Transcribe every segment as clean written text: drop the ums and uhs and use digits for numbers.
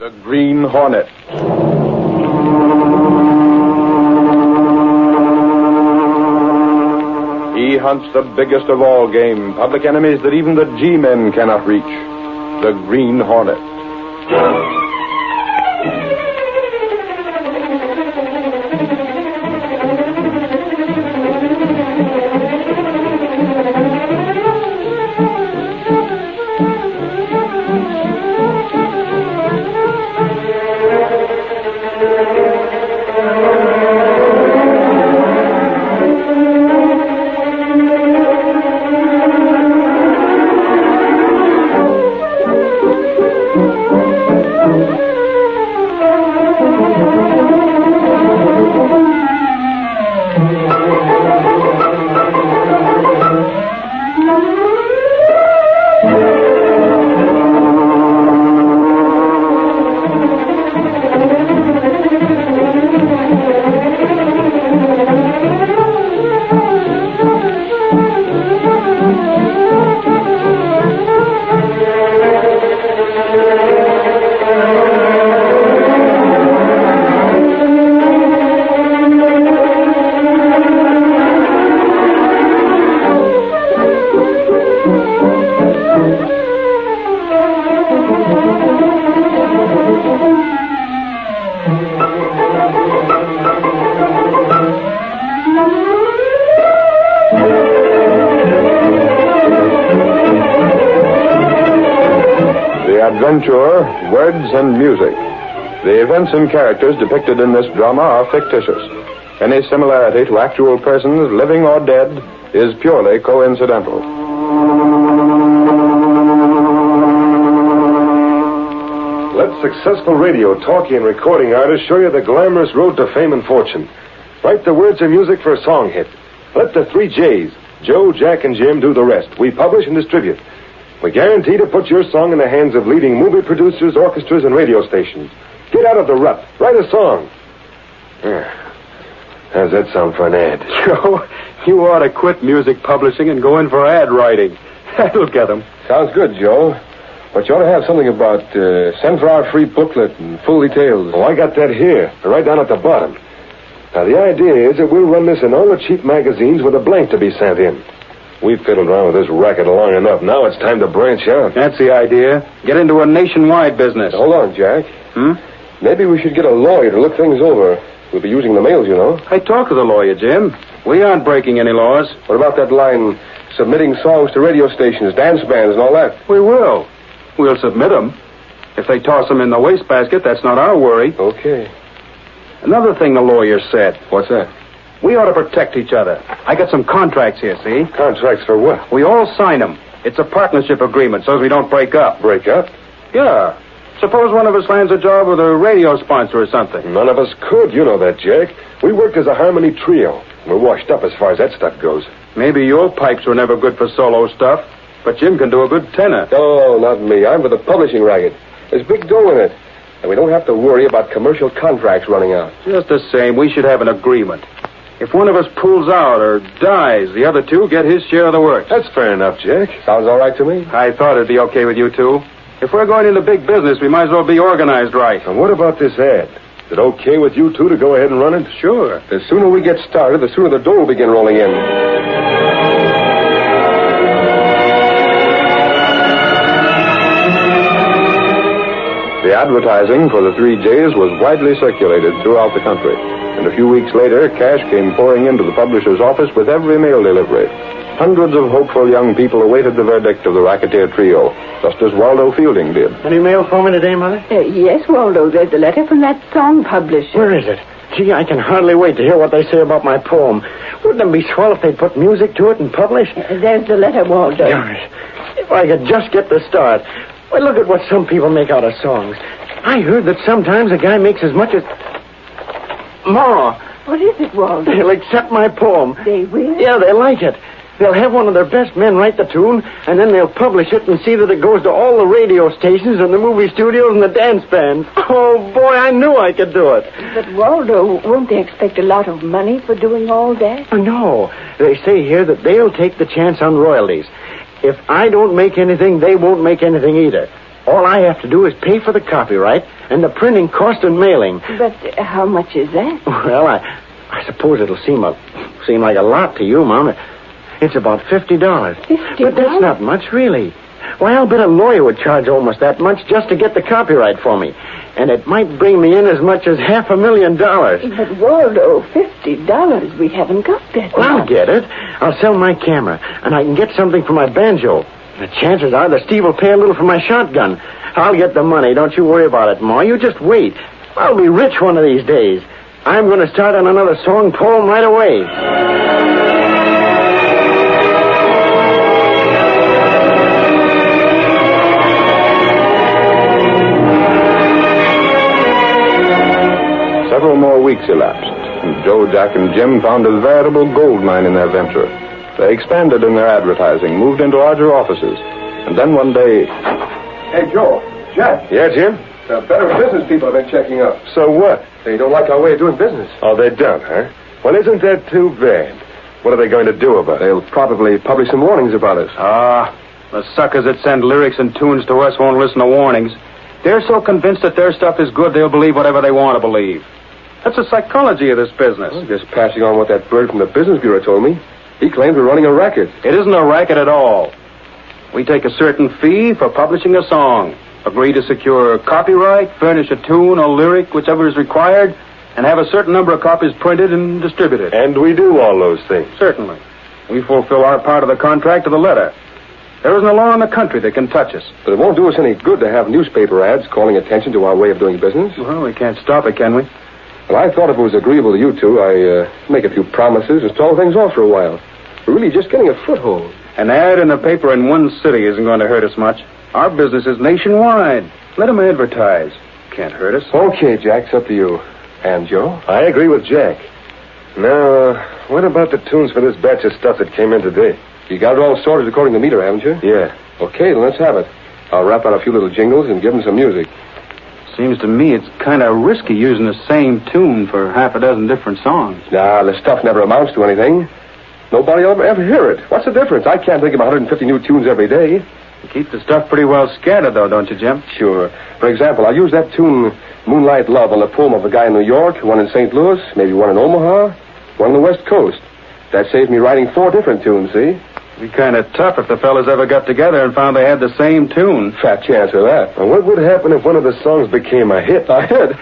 The Green Hornet. He hunts the biggest of all game, public enemies that even the G-men cannot reach. The Green Hornet. Adventure, words, and music. The events and characters depicted in this drama are fictitious. Any similarity to actual persons, living or dead, is purely coincidental. Let successful radio, talkie, and recording artists show you the glamorous road to fame and fortune. Write the words and music for a song hit. Let the 3 J's, Joe, Jack, and Jim, do the rest. We publish and distribute. We guarantee to put your song in the hands of leading movie producers, orchestras, and radio stations. Get out of the rut. Write a song. How's that sound for an ad? Joe, you ought to quit music publishing and go in for ad writing. That'll get them. Sounds good, Joe. But you ought to have something about send for our free booklet and full details. Oh, I got that here, right down at the bottom. Now, the idea is that we'll run this in all the cheap magazines with a blank to be sent in. We've fiddled around with this racket long enough. Now it's time to branch out. That's the idea. Get into a nationwide business. Hold on, Jack. Maybe we should get a lawyer to look things over. We'll be using the mails, you know. I talked to the lawyer, Jim. We aren't breaking any laws. What about that line, submitting songs to radio stations, dance bands, and all that? We will. We'll submit them. If they toss them in the wastebasket, that's not our worry. Okay. Another thing the lawyer said. What's that? We ought to protect each other. I got some contracts here, see? Contracts for what? We all sign them. It's a partnership agreement, so we don't break up. Break up? Yeah. Suppose one of us lands a job with a radio sponsor or something. None of us could. You know that, Jack. We worked as a harmony trio. We're washed up as far as that stuff goes. Maybe your pipes were never good for solo stuff, but Jim can do a good tenor. Oh, not me. I'm for the publishing racket. There's big dough in it. And we don't have to worry about commercial contracts running out. Just the same, we should have an agreement. If one of us pulls out or dies, the other two get his share of the work. That's fair enough, Jack. Sounds all right to me. I thought it'd be okay with you two. If we're going into big business, we might as well be organized right. And what about this ad? Is it okay with you two to go ahead and run it? Sure. The sooner we get started, the sooner the dough will begin rolling in. The advertising for the 3 J's was widely circulated throughout the country. And a few weeks later, cash came pouring into the publisher's office with every mail delivery. Hundreds of hopeful young people awaited the verdict of the racketeer trio, just as Waldo Fielding did. Any mail for me today, Mother? Yes, Waldo. There's a letter from that song publisher. Where is it? Gee, I can hardly wait to hear what they say about my poem. Wouldn't it be swell if they put music to it and publish? There's the letter, Waldo. Gosh, if I could just get the start. Why, look at what some people make out of songs. I heard that sometimes a guy makes as much as... Ma! What is it, Waldo? They'll accept my poem. They will? Yeah, they like it. They'll have one of their best men write the tune, and then they'll publish it and see that it goes to all the radio stations and the movie studios and the dance bands. Oh, boy, I knew I could do it. But, Waldo, won't they expect a lot of money for doing all that? No. They say here that they'll take the chance on royalties. If I don't make anything, they won't make anything either. All I have to do is pay for the copyright and the printing cost and mailing. But how much is that? Well, I suppose it'll seem like a lot to you, Mom. It's about $50. $50? But that's not much, really. Why, I'll bet a lawyer would charge almost that much just to get the copyright for me. And it might bring me in as much as $500,000. But, Waldo, $50, we haven't got that. Well, I'll get it. I'll sell my camera, and I can get something for my banjo. The chances are that Steve will pay a little for my shotgun. I'll get the money. Don't you worry about it, Ma. You just wait. I'll be rich one of these days. I'm going to start on another song poem right away. Several more weeks elapsed, and Joe, Jack, and Jim found a veritable gold mine in their venture. They expanded in their advertising, moved into larger offices, and then one day... Hey, Joe. Jack. Yeah, Jim? The better business people have been checking up. So what? They don't like our way of doing business. Oh, they don't, huh? Well, isn't that too bad? What are they going to do about it? They'll probably publish some warnings about us. The suckers that send lyrics and tunes to us won't listen to warnings. They're so convinced that their stuff is good, they'll believe whatever they want to believe. That's the psychology of this business. Well, just passing on what that bird from the Business Bureau told me. He claims we're running a racket. It isn't a racket at all. We take a certain fee for publishing a song, agree to secure copyright, furnish a tune or lyric, whichever is required, and have a certain number of copies printed and distributed. And we do all those things. Certainly. We fulfill our part of the contract to the letter. There isn't a law in the country that can touch us. But it won't do us any good to have newspaper ads calling attention to our way of doing business. Well, we can't stop it, can we? Well, I thought if it was agreeable to you two, I'd make a few promises and stall things off for a while. We're really just getting a foothold. An ad in the paper in one city isn't going to hurt us much. Our business is nationwide. Let them advertise. Can't hurt us. Okay, Jack, it's up to you. And Joe? I agree with Jack. Now, what about the tunes for this batch of stuff that came in today? You got it all sorted according to meter, haven't you? Yeah. Okay, then let's have it. I'll rap out a few little jingles and give them some music. Seems to me it's kind of risky using the same tune for half a dozen different songs. Nah, the stuff never amounts to anything. Nobody will ever hear it. What's the difference? I can't think of 150 new tunes every day. You keep the stuff pretty well scattered, though, don't you, Jim? Sure. For example, I'll use that tune, Moonlight Love, on the poem of a guy in New York, one in St. Louis, maybe one in Omaha, one on the West Coast. That saves me writing 4 different tunes, see? It'd be kind of tough if the fellas ever got together and found they had the same tune. Fat chance of that. And what would happen if one of the songs became a hit? A hit?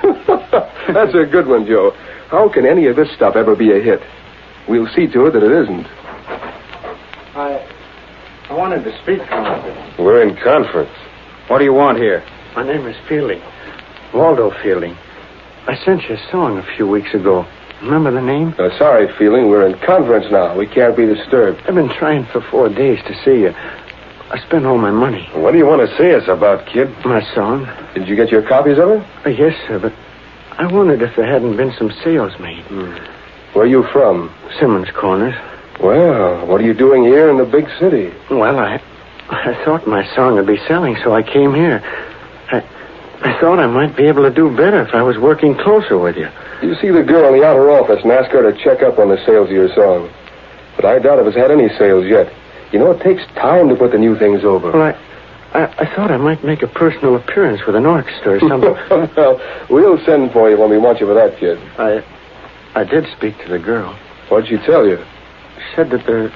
That's a good one, Joe. How can any of this stuff ever be a hit? We'll see to it that it isn't. I wanted to speak to you. We're in conference. What do you want here? My name is Fielding. Waldo Fielding. I sent you a song a few weeks ago. Remember the name? Sorry, Fielding. We're in conference now. We can't be disturbed. I've been trying for 4 days to see you. I spent all my money. What do you want to see us about, kid? My song. Did you get your copies of it? Yes, sir, but I wondered if there hadn't been some sales made. Where are you from? Simmons Corners. Well, what are you doing here in the big city? Well, I thought my song would be selling, so I came here. I thought I might be able to do better if I was working closer with you. You see the girl in the outer office and ask her to check up on the sales of your song. But I doubt if it's had any sales yet. You know, it takes time to put the new things over. Well, I thought I might make a personal appearance with an orchestra or something. Well, we'll send for you when we want you for that, kid. I did speak to the girl. What'd she tell you? She said that there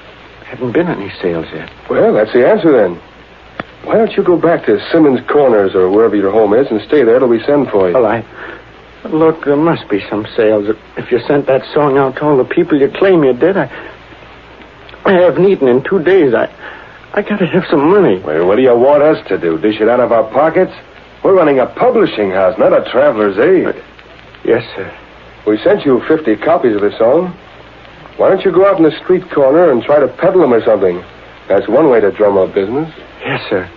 hadn't been any sales yet. Well, that's the answer then. Why don't you go back to Simmons Corners or wherever your home is and stay there till we send for you? Well, look, there must be some sales. If you sent that song out to all the people you claim you did, I haven't eaten in 2 days. I gotta have some money. Well, what do you want us to do? Dish it out of our pockets? We're running a publishing house, not a traveler's aid. Yes, sir. We sent you 50 copies of the song. Why don't you go out in the street corner and try to peddle them or something? That's one way to drum up business. Yes, sir.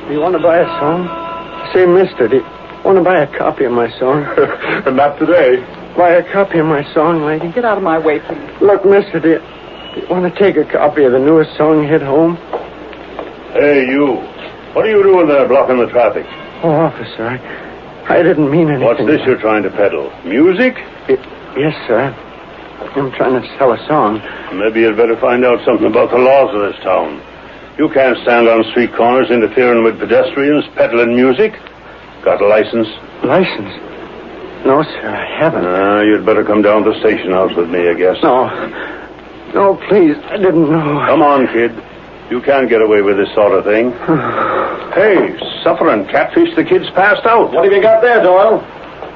Do you want to buy a song? Say, mister, do you want to buy a copy of my song? Not today. Buy a copy of my song, lady? Get out of my way, please. Look, mister, do you want to take a copy of the newest song hit home? Hey, you. What are you doing there blocking the traffic? Oh, officer, I didn't mean anything. What's this you're trying to peddle? Music? Yes, sir. I'm trying to sell a song. Maybe you'd better find out something about the laws of this town. You can't stand on street corners interfering with pedestrians, peddling music. Got a license? License? No, sir, I haven't. You'd better come down to the station house with me, I guess. No. No, please. I didn't know. Come on, kid. You can't get away with this sort of thing. Hey, suffering catfish, the kid's passed out. What have you got there, Doyle?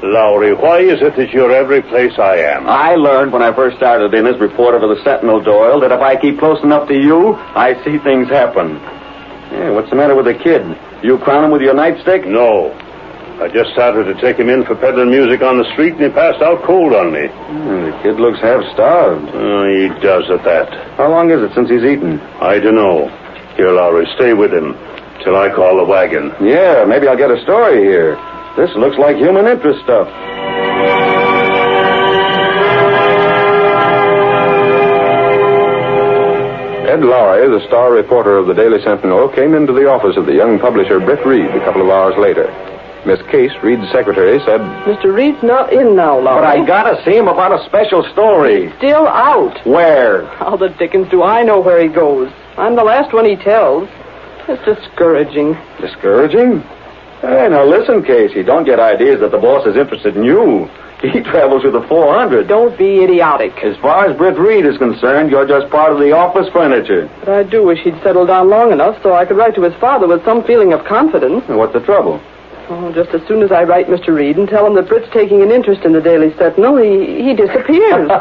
Lowry, why is it that you're every place I am? I learned when I first started in as reporter for the Sentinel, Doyle, that if I keep close enough to you, I see things happen. Yeah, what's the matter with the kid? You crown him with your nightstick? No. I just started to take him in for peddling music on the street, and he passed out cold on me. The kid looks half-starved. He does at that. How long is it since he's eaten? I don't know. Here, Lowry, stay with him till I call the wagon. Yeah, maybe I'll get a story here. This looks like human interest stuff. Ed Lowry, the star reporter of the Daily Sentinel, came into the office of the young publisher Britt Reid a couple of hours later. Miss Case, Reid's secretary, said, Mr. Reid's not in now, Lowry. But I gotta see him about a special story. He's still out. Where? How the dickens do I know where he goes? I'm the last one he tells. It's discouraging. Discouraging? Hey, now listen, Casey. Don't get ideas that the boss is interested in you. He travels with the 400. Don't be idiotic. As far as Britt Reid is concerned, you're just part of the office furniture. But I do wish he'd settled down long enough so I could write to his father with some feeling of confidence. And what's the trouble? Oh, just as soon as I write Mr. Reid and tell him that Britt's taking an interest in the Daily Sentinel, he disappears.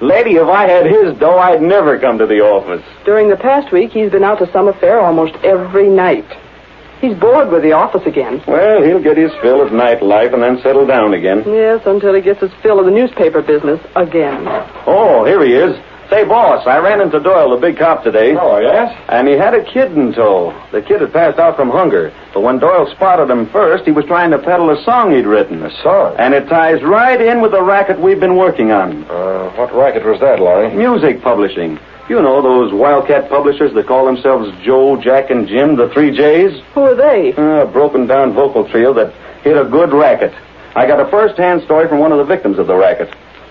Lady, if I had his dough, I'd never come to the office. During the past week, he's been out to some affair almost every night. He's bored with the office again. Well, he'll get his fill of nightlife and then settle down again. Yes, until he gets his fill of the newspaper business again. Oh, here he is. Say, boss, I ran into Doyle, the big cop, today. Oh, yes? And he had a kid in tow. The kid had passed out from hunger. But when Doyle spotted him first, he was trying to peddle a song he'd written. A song? And it ties right in with the racket we've been working on. What racket was that, Laurie? Music publishing. You know, those wildcat publishers that call themselves Joe, Jack, and Jim, the 3 J's? Who are they? A broken-down vocal trio that hit a good racket. I got a first-hand story from one of the victims of the racket.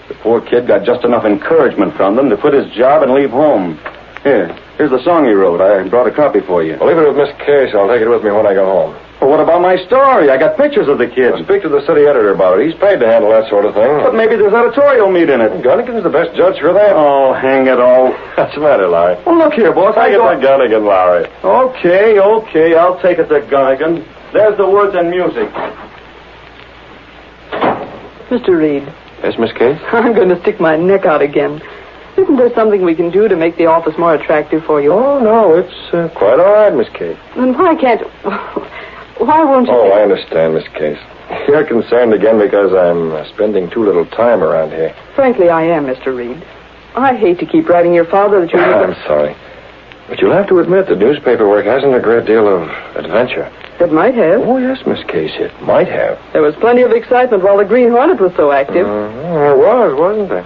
The poor kid got just enough encouragement from them to quit his job and leave home. Here's the song he wrote. I brought a copy for you. Well, leave it with Miss Case. I'll take it with me when I go home. Well, what about my story? I got pictures of the kid. I'll speak to the city editor about it. He's paid to handle that sort of thing. But maybe there's editorial meat in it. Gunnigan's the best judge for that. Oh, hang it all. What's the matter, Larry? Well, look here, boss. I get the Gunnigan, Larry. Okay. I'll take it to Gunnigan. There's the words and music. Mr. Reid. Yes, Miss Case? I'm going to stick my neck out again. Isn't there something we can do to make the office more attractive for you? Oh, no, it's quite all right, Miss Case. Then why can't... Why won't you... Oh, I understand, Miss Case. You're concerned again because I'm spending too little time around here. Frankly, I am, Mr. Reid. I hate to keep writing your father that you... I'm sorry. But you'll have to admit that newspaper work hasn't a great deal of adventure. It might have. Oh, yes, Miss Case, it might have. There was plenty of excitement while the Green Hornet was so active. There was, wasn't there?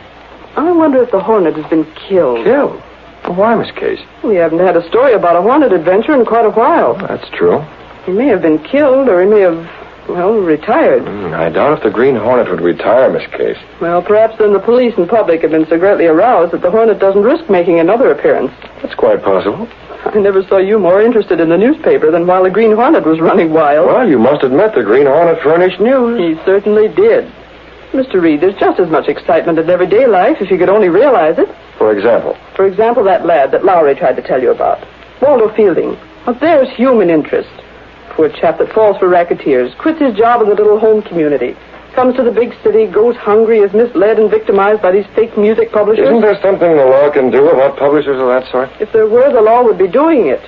I wonder if the Hornet has been killed. Killed? Why, Miss Case? We haven't had a story about a Hornet adventure in quite a while. That's true. He may have been killed, or he may have, retired. I doubt if the Green Hornet would retire, Miss Case. Well, perhaps then the police and public have been so greatly aroused that the Hornet doesn't risk making another appearance. That's quite possible. I never saw you more interested in the newspaper than while the Green Hornet was running wild. Well, you must admit the Green Hornet furnished news. He certainly did. Mr. Reid, there's just as much excitement in everyday life if you could only realize it. For example? For example, that lad that Lowry tried to tell you about. Waldo Fielding. Well, there's human interest. Poor chap that falls for racketeers, quits his job in the little home community, comes to the big city, goes hungry, is misled and victimized by these fake music publishers. Isn't there something the law can do about publishers of that sort? If there were, the law would be doing it.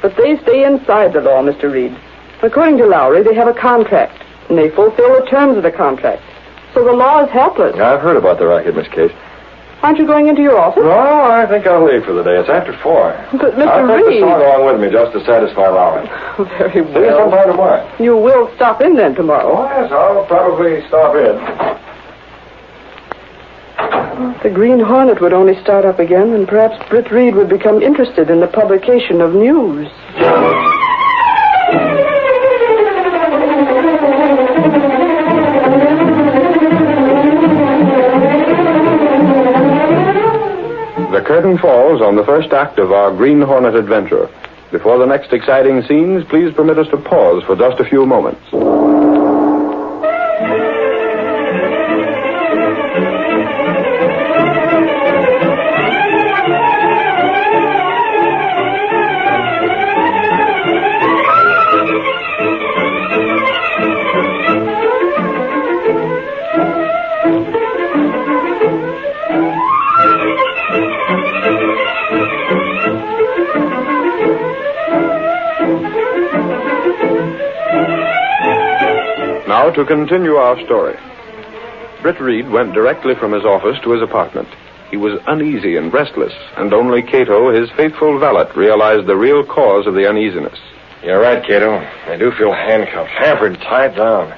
But they stay inside the law, Mr. Reid. According to Lowry, they have a contract, and they fulfill the terms of the contract. So the law is helpless. I've heard about the racket, Miss Case. Aren't you going into your office? No, I think I'll leave for the day. It's after 4. But, Mr. I'll take Reid... the song along with me just to satisfy Lowry. Very well. See you sometime tomorrow. You will stop in then tomorrow. Oh, yes, I'll probably stop in. If the Green Hornet would only start up again, and perhaps Britt Reid would become interested in the publication of news. curtain falls on the first act of our Green Hornet adventure. Before the next exciting scenes, please permit us to pause for just a few moments. Now to continue our story. Britt Reid went directly from his office to his apartment. He was uneasy and restless, and only Cato, his faithful valet, realized the real cause of the uneasiness. You're right, Cato. I do feel handcuffed, hampered, tied down.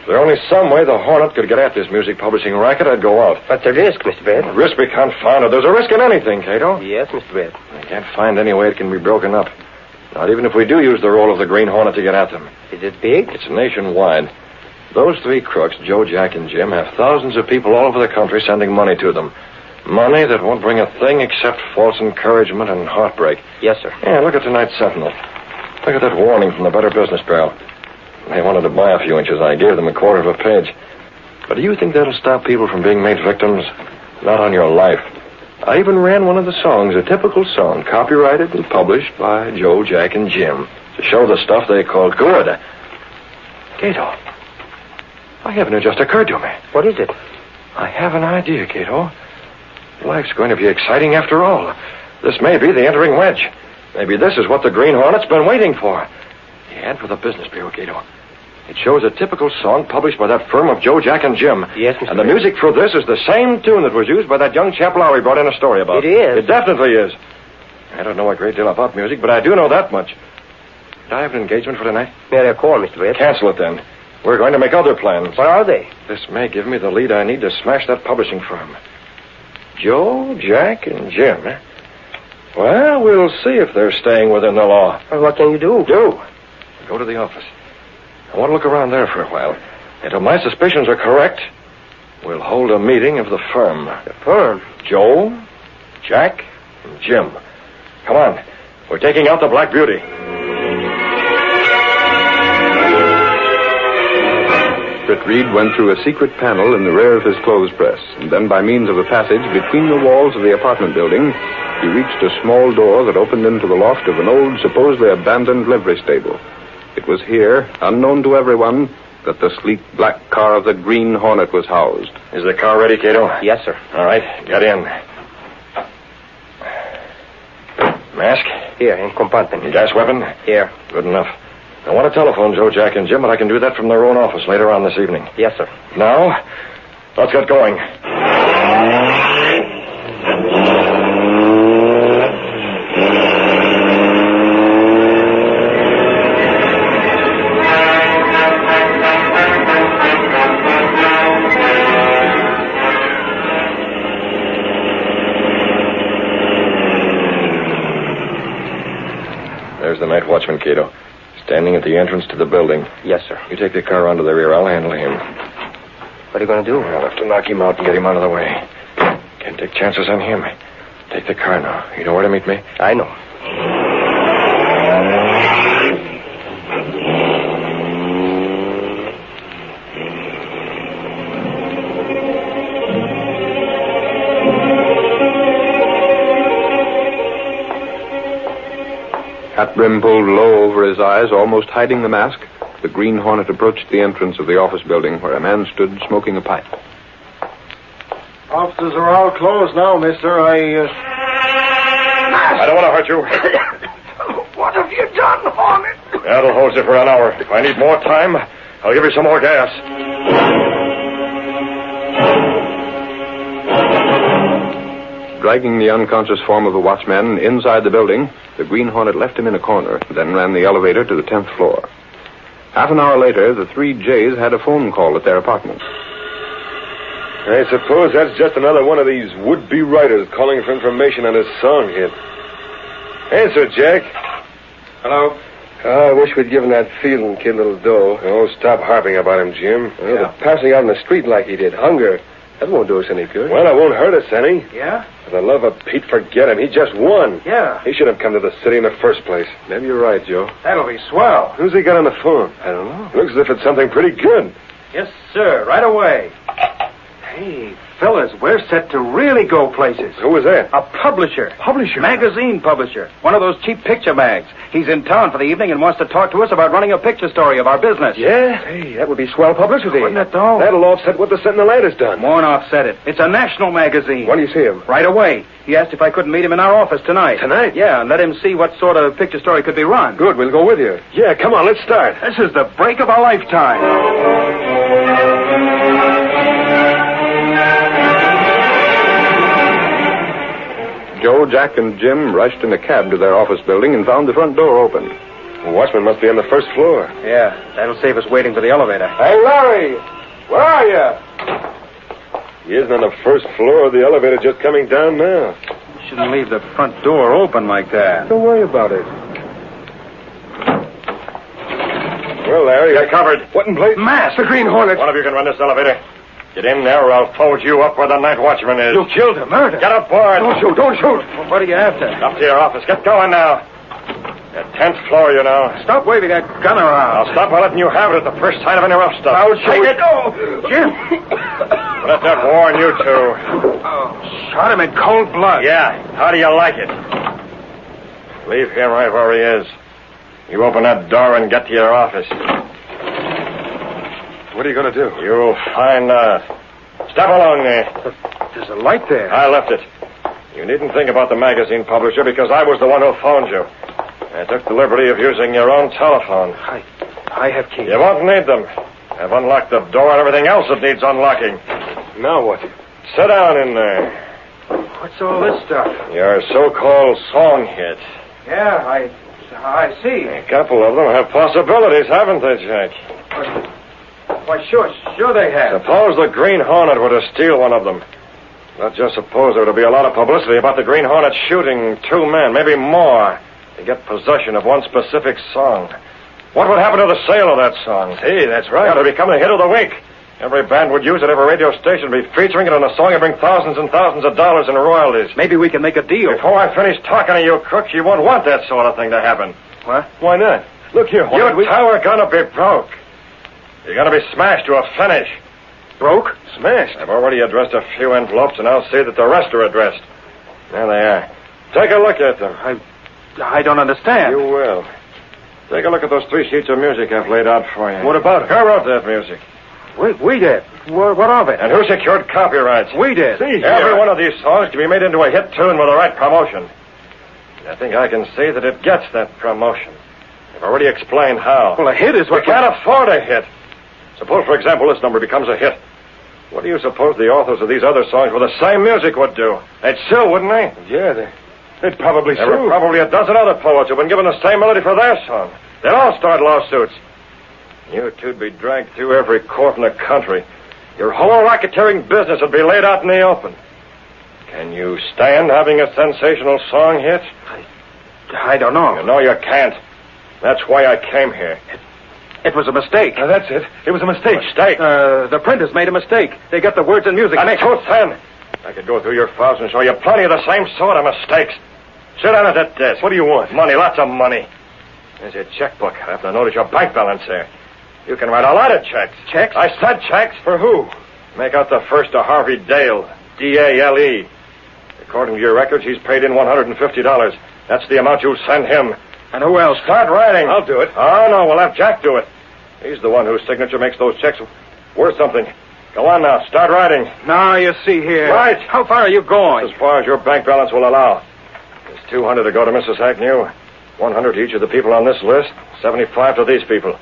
If there only some way the Hornet could get at this music publishing racket, I'd go out. What's the risk, Mr. Britt? Risk be confounded. There's a risk in anything, Cato. Yes, Mr. Britt. I can't find any way it can be broken up. Not even if we do use the role of the Green Hornet to get at them. Is it big? It's nationwide. Those three crooks, Joe, Jack, and Jim, have thousands of people all over the country sending money to them. Money that won't bring a thing except false encouragement and heartbreak. Yes, sir. Yeah, look at tonight's Sentinel. Look at that warning from the Better Business Bureau. They wanted to buy a few inches. I gave them a quarter of a page. But do you think that'll stop people from being made victims? Not on your life. I even ran one of the songs, a typical song, copyrighted and published by Joe, Jack, and Jim, to show the stuff they called good. Cato, I haven't, it just occurred to me. What is it? I have an idea, Cato. Life's going to be exciting after all. This may be the entering wedge. Maybe this is what the Green Hornet's been waiting for. The ad for the Business Bureau, Cato. It shows a typical song published by that firm of Joe, Jack, and Jim. Yes, Mr. And the music for this is the same tune that was used by that young chap Lowry brought in a story about. It is? It definitely is. I don't know a great deal about music, but I do know that much. Did I have an engagement for tonight? May I call, Mr. Britt? Cancel it, then. We're going to make other plans. What are they? This may give me the lead I need to smash that publishing firm. Joe, Jack, and Jim. Eh? Well, we'll see if they're staying within the law. Well, what can you do? Go to the office. I want to look around there for a while. Until my suspicions are correct, we'll hold a meeting of the firm. The firm? Joe, Jack, and Jim. Come on. We're taking out the Black Beauty. Britt Reid went through a secret panel in the rear of his clothes press, and then by means of a passage between the walls of the apartment building, he reached a small door that opened into the loft of an old, supposedly abandoned livery stable. It was here, unknown to everyone, that the sleek black car of the Green Hornet was housed. Is the car ready, Cato? Yes, sir. All right, get in. Mask? Here, in compartment. Gas weapon? Here. Good enough. I want to telephone Joe, Jack, and Jim, but I can do that from their own office later on this evening. Yes, sir. Now, let's get going. There's the night watchman, Cato. Standing at the entrance to the building. Yes, sir. You take the car onto the rear. I'll handle him. What are you going to do? I'll have to knock him out and get him out of the way. Can't take chances on him. Take the car now. You know where to meet me? I know. Hat brim pulled low over his eyes, almost hiding the mask, the Green Hornet approached the entrance of the office building where a man stood smoking a pipe. Offices are all closed now, mister. I don't want to hurt you. What have you done, Hornet? That'll hold you for an hour. If I need more time, I'll give you some more gas. Dragging the unconscious form of the watchman inside the building, the Green Hornet left him in a corner, then ran the elevator to the 10th floor. Half an hour later, the three Jays had a phone call at their apartment. I suppose that's just another one of these would-be writers calling for information on his song hit. Answer, Jack. Hello? I wish we'd given that Field kid a little dough. Oh, stop harping about him, Jim. Well, the passing out in the street like he did. Hunger. That won't do us any good. Well, it won't hurt us any. Yeah? For the love of Pete, forget him. He just won. Yeah. He should have come to the city in the first place. Maybe you're right, Joe. That'll be swell. Who's he got on the phone? I don't know. Looks as if it's something pretty good. Yes, sir. Right away. Hey, fellas, we're set to really go places. Who was that? A publisher. Publisher? Magazine publisher. One of those cheap picture mags. He's in town for the evening and wants to talk to us about running a picture story of our business. Yeah? Hey, that would be swell publicity. Wouldn't it, though? That'll offset what the Sentinel ad has done. Won't offset it. It's a national magazine. When do you see him? Right away. He asked if I couldn't meet him in our office tonight. Tonight? Yeah, and let him see what sort of picture story could be run. Good, we'll go with you. Yeah, come on, let's start. This is the break of a lifetime. Joe, Jack, and Jim rushed in a cab to their office building and found the front door open. The watchman must be on the first floor. Yeah, that'll save us waiting for the elevator. Hey, Larry! Where are you? He isn't on the first floor. The elevator just coming down now. Shouldn't leave the front door open like that. Don't worry about it. Well, Larry, You're covered. What in place? Mask! The Green Hornet. One of you can run this elevator. Get in there or I'll forward you up where the night watchman is. You killed him. Murder. Get aboard. Don't shoot, don't shoot. Well, what are you after? Up to your office. Get going now. The 10th floor, you know. Stop waving that gun around. I'll stop by letting you have it at the first sign of any rough stuff. Take it. Oh, Jim. Let that warn you two. Oh, shot him in cold blood. Yeah. How do you like it? Leave him right where he is. You open that door and get to your office. What are you going to do? You'll find out. Step along there. There's a light there. I left it. You needn't think about the magazine publisher because I was the one who phoned you. I took the liberty of using your own telephone. I have keys. You won't need them. I've unlocked the door and everything else that needs unlocking. Now what? Sit down in there. What's all this stuff? Your so-called song hit. Yeah, I see. A couple of them have possibilities, haven't they, Jack? Why, sure they have. Suppose the Green Hornet were to steal one of them. Not just suppose there would be a lot of publicity about the Green Hornet shooting 2 men, maybe more, to get possession of one specific song. What would happen to the sale of that song? Hey, that's right. It would become the hit of the week. Every band would use it, every radio station would be featuring it on a song and bring thousands and thousands of dollars in royalties. Maybe we can make a deal. Before I finish talking to you crooks, you won't want that sort of thing to happen. What? Why not? Look here, Hornet. You two are gonna be broke. You're gonna be smashed to a finish. Broke? Smashed. I've already addressed a few envelopes, and I'll see that the rest are addressed. There they are. Take a look at them. I don't understand. You will. Take a look at those 3 sheets of music I've laid out for you. What about it? Who wrote that music? We did. What of it? And who secured copyrights? We did. Every one of these songs can be made into a hit tune with the right promotion. And I think I can see that it gets that promotion. I've already explained how. Well, a hit is We what... can't afford a hit. Suppose, for example, this number becomes a hit. What do you suppose the authors of these other songs with the same music would do? They'd sue, wouldn't they? Yeah, they'd probably There were sue. probably a dozen other poets who've been given the same melody for their song. They'd all start lawsuits. You two'd be dragged through every court in the country. Your whole racketeering business would be laid out in the open. Can you stand having a sensational song hit? I don't know. You know you can't. That's why I came here. It was a mistake. That's it. It was a mistake. Mistake? The printers made a mistake. They got the words and music. That makes too thin. I could go through your files and show you plenty of the same sort of mistakes. Sit down at that desk. What do you want? Money, lots of money. There's your checkbook. I have to notice your bank balance there. You can write a lot of checks. Checks? I said checks. For who? Make out the first to Harvey Dale, D-A-L-E. According to your records, he's paid in $150. That's the amount you send him. And who else? Start writing. I'll do it. Oh, no, we'll have Jack do it. He's the one whose signature makes those checks worth something. Go on now. Start writing. Now, you see here. Right. How far are you going? As far as your bank balance will allow. There's $200 to go to Mrs. Agnew, $100 to each of the people on this list, $75 to these people.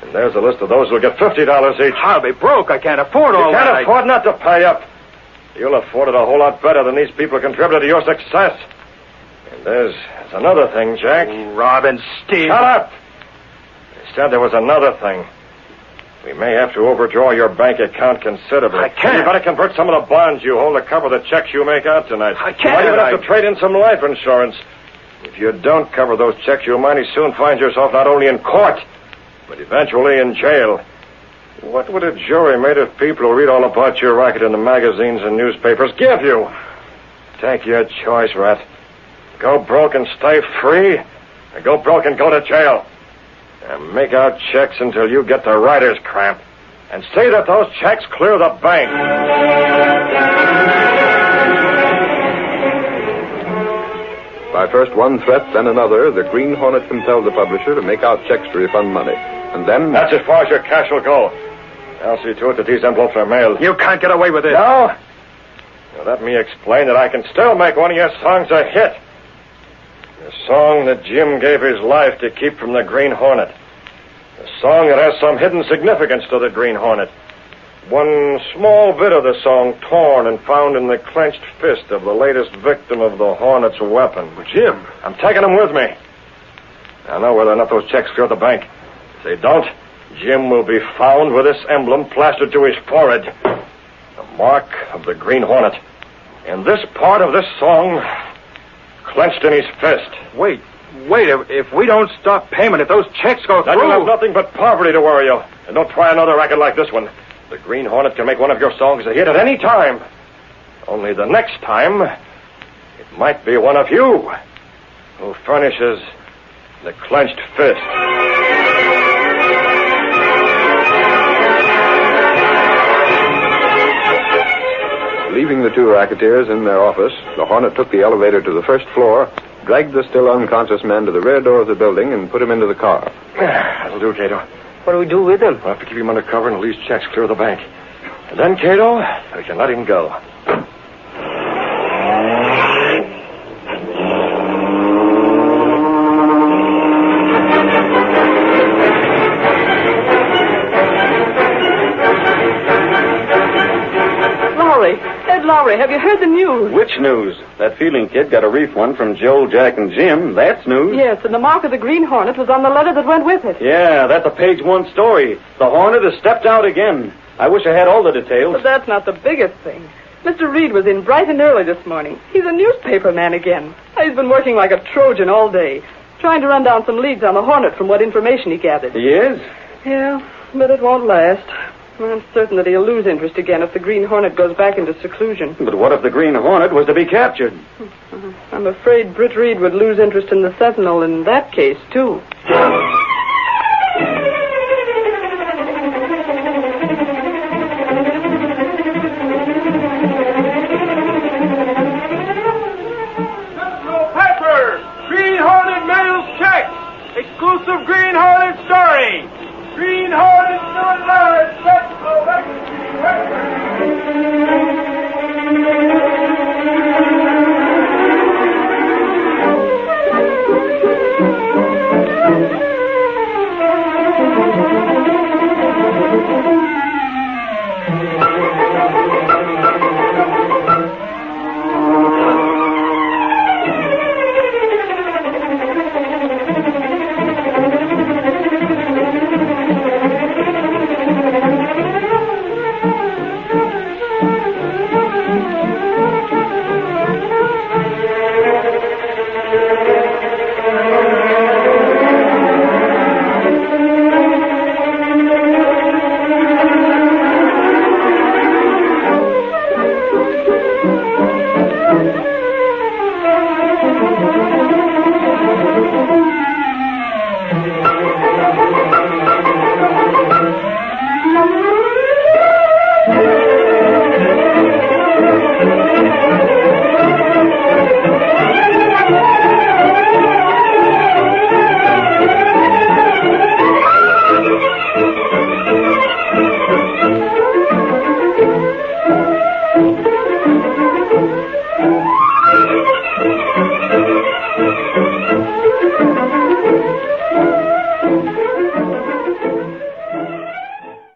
And there's a list of those who'll get $50 each. I'll be broke. I can't afford all You that. can't afford not to pay up. You'll afford it a whole lot better than these people who contributed to your success. And there's another thing, Jack. Rob and steal. Shut up! I said there was another thing. We may have to overdraw your bank account considerably. I can't. You better convert some of the bonds you hold to cover the checks you make out tonight. I can't. You might even have to trade in some life insurance. If you don't cover those checks, you'll mighty soon find yourself not only in court, but eventually in jail. What would a jury made of people who read all about your racket in the magazines and newspapers give you? Take your choice, Rat. Go broke and stay free, or go broke and go to jail. And make out checks until you get the writer's cramp. And see that those checks clear the bank. By first one threat, then another, the Green Hornet compelled the publisher to make out checks to refund money. And then... That's as far as your cash will go. I'll see to it that these envelopes are mailed. You can't get away with it. No? Now, let me explain that I can still make one of your songs a hit. The song that Jim gave his life to keep from the Green Hornet. A song that has some hidden significance to the Green Hornet. One small bit of the song torn and found in the clenched fist of the latest victim of the Hornet's weapon. But Jim... I'm taking him with me. I know whether or not those checks clear the bank. If they don't, Jim will be found with this emblem plastered to his forehead. The mark of the Green Hornet. And this part of this song clenched in his fist. Wait. If we don't stop payment, if those checks go through... Then you'll have nothing but poverty to worry you. And don't try another racket like this one. The Green Hornet can make one of your songs a hit at any time. Only the next time, it might be one of you who furnishes the clenched fist. Leaving the two racketeers in their office, the Hornet took the elevator to the first floor, dragged the still unconscious man to the rear door of the building, and put him into the car. That'll do, Cato. What do we do with him? We'll have to keep him under cover until these checks clear the bank. And then, Cato, we can let him go. Lowry, have you heard the news? Which news? That Fielding kid got a refund from Joe, Jack, and Jim. That's news. Yes, and the mark of the Green Hornet was on the letter that went with it. Yeah, that's a page one story. The Hornet has stepped out again. I wish I had all the details. But that's not the biggest thing. Mr. Reid was in bright and early this morning. He's a newspaper man again. He's been working like a Trojan all day, trying to run down some leads on the Hornet from what information he gathered. He is? Yeah, but it won't last. I'm certain that he'll lose interest again if the Green Hornet goes back into seclusion. But what if the Green Hornet was to be captured? I'm afraid Britt Reid would lose interest in the Sentinel in that case, too.